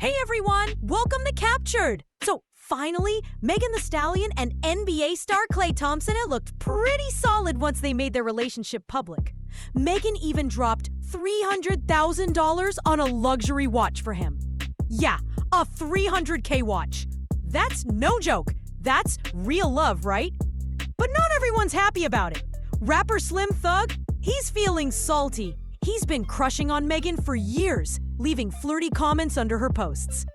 Hey everyone, welcome to Captured. So finally, Megan Thee Stallion and NBA star Klay Thompson looked pretty solid once they made their relationship public. Megan even dropped $300,000 on a luxury watch for him. Yeah, a $300K watch. That's no joke. That's real love, right? But not everyone's happy about it. Rapper Slim Thug, he's feeling salty. He's been crushing on Megan for years, leaving flirty comments under her posts.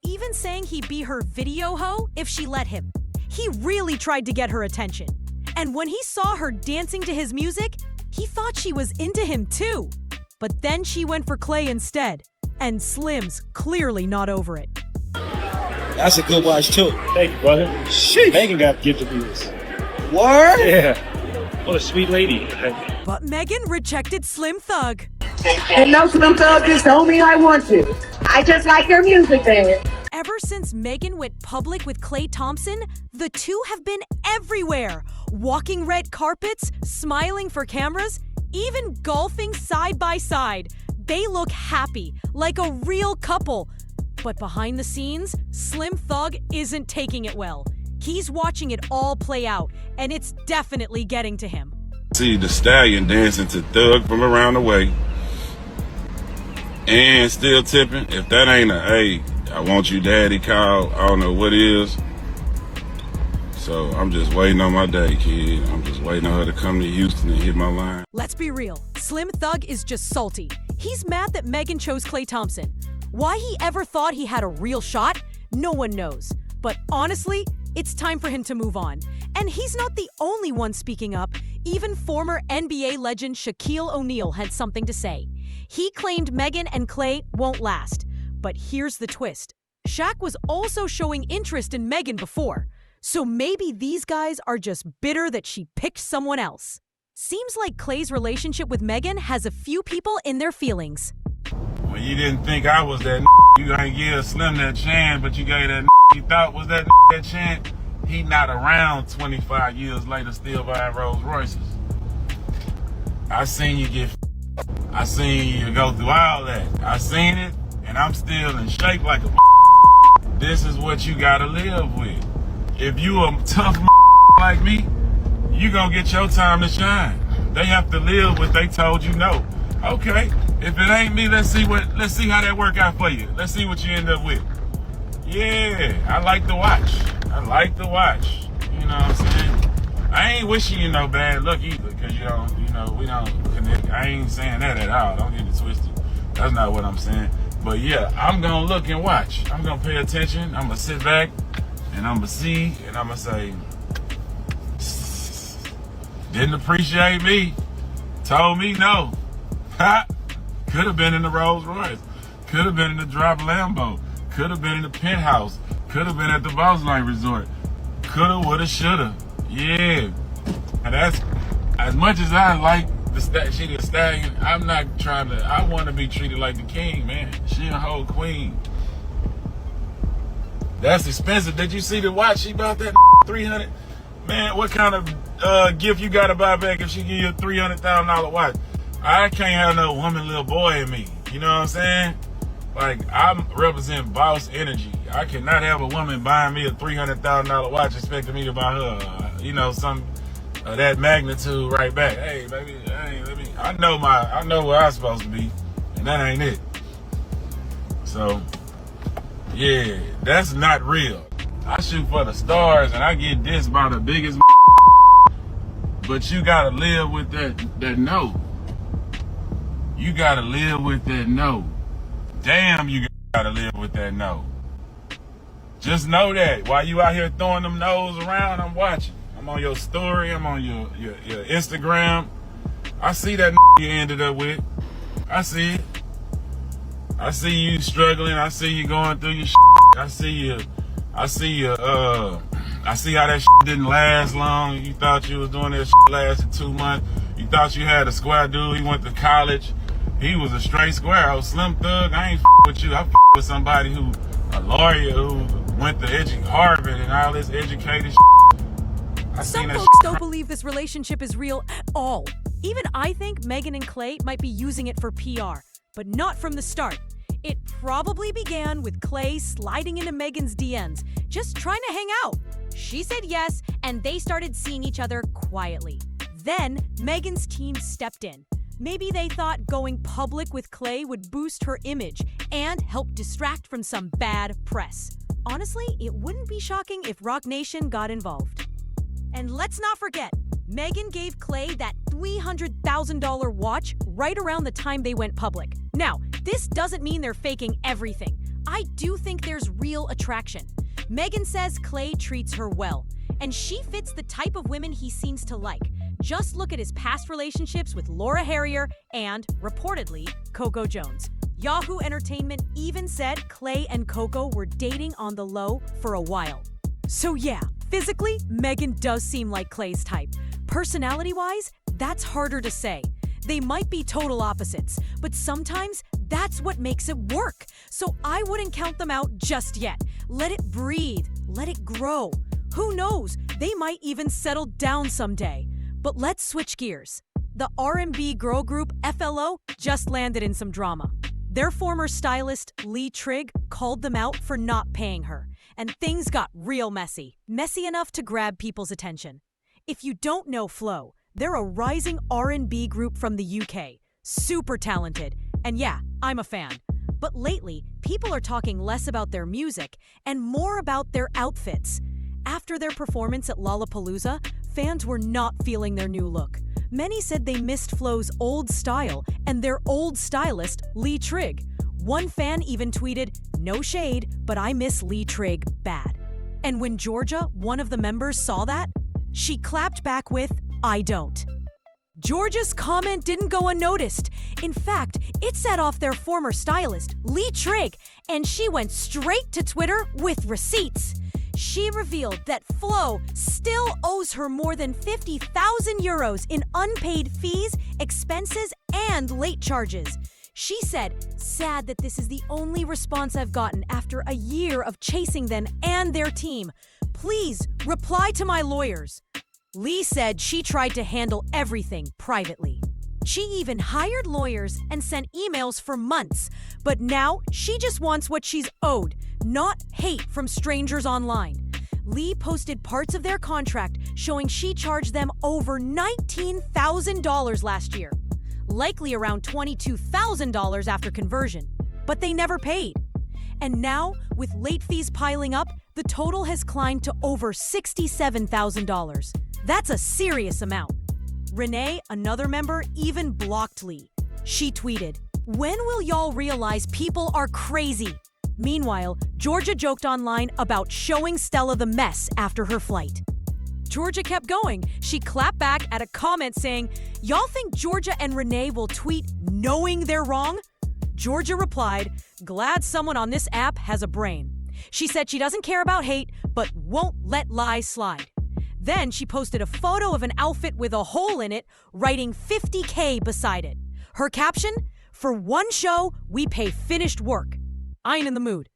Even saying he'd be her video hoe if she let him. He really tried to get her attention. And when he saw her dancing to his music, he thought she was into him too. But then she went for Klay instead, and Slim's clearly not over it. That's a good watch too. Thank you, brother. Sheesh. Megan got gifted me this. Word? Yeah. What a sweet lady. But Megan rejected Slim Thug. And no, Slim Thug just told me I want you. I just like your music, man. Ever since Megan went public with Klay Thompson, the two have been everywhere. Walking red carpets, smiling for cameras, even golfing side by side. They look happy, like a real couple. But behind the scenes, Slim Thug isn't taking it well. He's watching it all play out, and it's definitely getting to him. See the Stallion dancing to Thug from around the way and still tipping. If that ain't a, hey, I want you daddy call, I don't know what is. So I'm just waiting on my day, kid. I'm just waiting on her to come to Houston and hit my line. Let's be real. Slim Thug is just salty. He's mad that Megan chose Klay Thompson. Why he ever thought he had a real shot, no one knows. But honestly, it's time for him to move on. And he's not the only one speaking up. Even former NBA legend Shaquille O'Neal had something to say. He claimed Megan and Klay won't last. But here's the twist. Shaq was also showing interest in Megan before. So maybe these guys are just bitter that she picked someone else. Seems like Klay's relationship with Megan has a few people in their feelings. When you didn't think I was that you ain't give Slim that chance, but you gave that you thought was that chance. He not around 25 years later still buying Rolls Royces. I seen you get, I seen you go through all that. I seen it, and I'm still in shape like a. This is what you gotta live with. If you a tough like me, you gonna get your time to shine. They have to live what they told you no. Okay, if it ain't me, let's see how that work out for you. Let's see what you end up with. Yeah, I like to watch. I like to watch. You know what I'm saying? I ain't wishing you no bad luck either, because we don't connect. I ain't saying that at all. Don't get it twisted. That's not what I'm saying. But yeah, I'm gonna look and watch. I'm gonna pay attention. I'm gonna sit back and I'm gonna see and I'm gonna say, didn't appreciate me. Told me no. Ha! Could have been in the Rolls Royce. Could have been in the drop Lambo. Could have been in the penthouse. Could have been at the Boss Light Resort. Coulda, woulda, shoulda. Yeah. And that's, as much as I like the Stallion, I'm not trying to, I want to be treated like the king, man. She a whole queen. That's expensive. Did you see the watch she bought that 300? Man, what kind of gift you got to buy back if she give you a $300,000 watch? I can't have no woman, little boy in me. You know what I'm saying? Like, I represent boss energy. I cannot have a woman buying me a $300,000 watch expecting me to buy her, some of that magnitude right back. Hey, baby, hey, I know where I'm supposed to be, and that ain't it. So, yeah, that's not real. I shoot for the stars, and I get dissed by the biggest. But you gotta live with that no. You gotta live with that no. Damn, you gotta live with that no. Just know that while you out here throwing them no's around, I'm watching. I'm on your story. I'm on your Instagram. I see that you ended up with. I see it. I see you struggling. I see you going through your shit. I see how that shit didn't last long. You thought you was doing that shit lasted 2 months. You thought you had a square dude. He went to college. He was a straight square. Oh, Slim Thug, I ain't with you. I with somebody who, a lawyer who went to Harvard and all this educated Some folks don't believe this relationship is real at all. Even I think Megan and Klay might be using it for PR, but not from the start. It probably began with Klay sliding into Megan's DMs, just trying to hang out. She said yes, and they started seeing each other quietly. Then, Megan's team stepped in. Maybe they thought going public with Klay would boost her image and help distract from some bad press. Honestly, it wouldn't be shocking if Roc Nation got involved. And let's not forget, Megan gave Klay that $300,000 watch right around the time they went public. Now, this doesn't mean they're faking everything. I do think there's real attraction. Megan says Klay treats her well, and she fits the type of women he seems to like. Just look at his past relationships with Laura Harrier and, reportedly, Coco Jones. Yahoo Entertainment even said Klay and Coco were dating on the low for a while. So yeah, physically, Megan does seem like Klay's type. Personality-wise, that's harder to say. They might be total opposites, but sometimes that's what makes it work. So I wouldn't count them out just yet. Let it breathe. Let it grow. Who knows? They might even settle down someday. But let's switch gears. The R&B girl group FLO just landed in some drama. Their former stylist, Lee Trigg, called them out for not paying her, and things got real messy. Messy enough to grab people's attention. If you don't know Flo, they're a rising R&B group from the UK. Super talented. And yeah, I'm a fan. But lately, people are talking less about their music and more about their outfits. After their performance at Lollapalooza, fans were not feeling their new look. Many said they missed Flo's old style and their old stylist, Lee Trigg. One fan even tweeted, "No shade, but I miss Lee Trigg bad." And when Georgia, one of the members, saw that, she clapped back with, "I don't." Georgia's comment didn't go unnoticed. In fact, it set off their former stylist, Lee Trigg, and she went straight to Twitter with receipts. She revealed that Flo still owes her more than 50,000 euros in unpaid fees, expenses, and late charges. She said, "Sad that this is the only response I've gotten after a year of chasing them and their team. Please reply to my lawyers." Lee said she tried to handle everything privately. She even hired lawyers and sent emails for months, but now she just wants what she's owed, not hate from strangers online. Lee posted parts of their contract showing she charged them over $19,000 last year, likely around $22,000 after conversion, but they never paid. And now, with late fees piling up, the total has climbed to over $67,000. That's a serious amount. Renee, another member, even blocked Lee. She tweeted, "When will y'all realize people are crazy?" Meanwhile, Georgia joked online about showing Stella the mess after her flight. Georgia kept going. She clapped back at a comment saying, "Y'all think Georgia and Renee will tweet knowing they're wrong?" Georgia replied, "Glad someone on this app has a brain." She said she doesn't care about hate, but won't let lies slide. Then she posted a photo of an outfit with a hole in it, writing 50K beside it. Her caption, "For one show, we pay finished work." I ain't in the mood.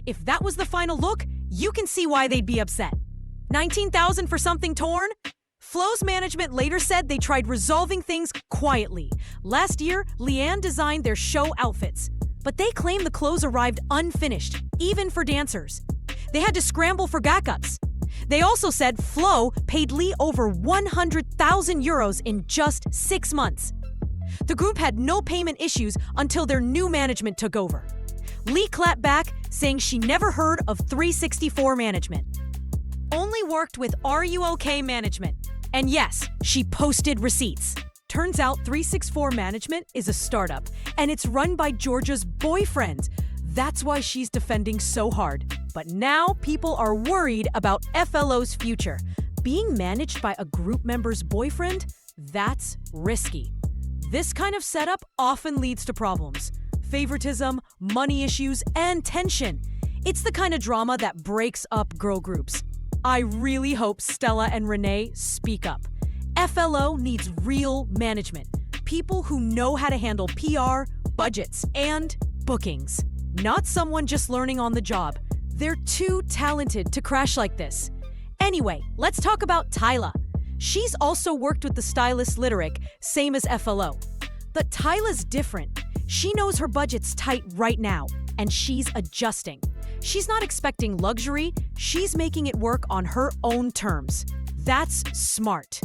If that was the final look, you can see why they'd be upset. 19,000 for something torn? Flo's management later said they tried resolving things quietly. Last year, Leanne designed their show outfits, but they claim the clothes arrived unfinished, even for dancers. They had to scramble for backups. They also said Flo paid Lee over 100,000 euros in just 6 months. The group had no payment issues until their new management took over. Lee clapped back, saying she never heard of 364 management. Only worked with RUOK management. And yes, she posted receipts. Turns out 364 management is a startup, and it's run by Georgia's boyfriend. That's why she's defending so hard. But now people are worried about FLO's future. Being managed by a group member's boyfriend? That's risky. This kind of setup often leads to problems. Favoritism, money issues, and tension. It's the kind of drama that breaks up girl groups. I really hope Stella and Renee speak up. FLO needs real management. People who know how to handle PR, budgets, and bookings. Not someone just learning on the job. They're too talented to crash like this. Anyway, let's talk about Tyla. She's also worked with the stylist Lyric, same as FLO. But Tyla's different. She knows her budget's tight right now, and she's adjusting. She's not expecting luxury, she's making it work on her own terms. That's smart.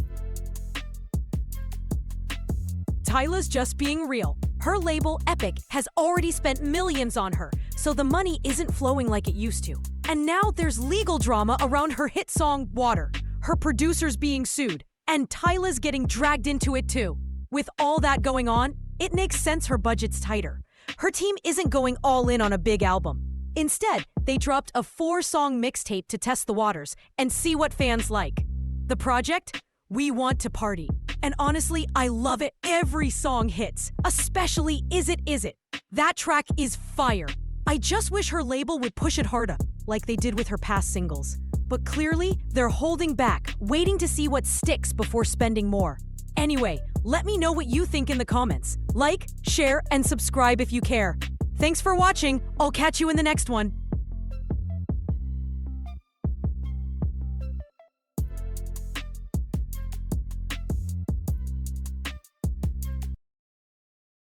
Tyla's just being real. Her label, Epic, has already spent millions on her, so the money isn't flowing like it used to. And now there's legal drama around her hit song, Water. Her producer's being sued, and Tyla's getting dragged into it too. With all that going on, it makes sense her budget's tighter. Her team isn't going all in on a big album. Instead, they dropped a 4-song mixtape to test the waters and see what fans like. The project? We Want to Party. And honestly, I love it. Every song hits, especially Is It, Is It. That track is fire. I just wish her label would push it harder, like they did with her past singles. But clearly, they're holding back, waiting to see what sticks before spending more. Anyway, let me know what you think in the comments. Like, share, and subscribe if you care. Thanks for watching. I'll catch you in the next one.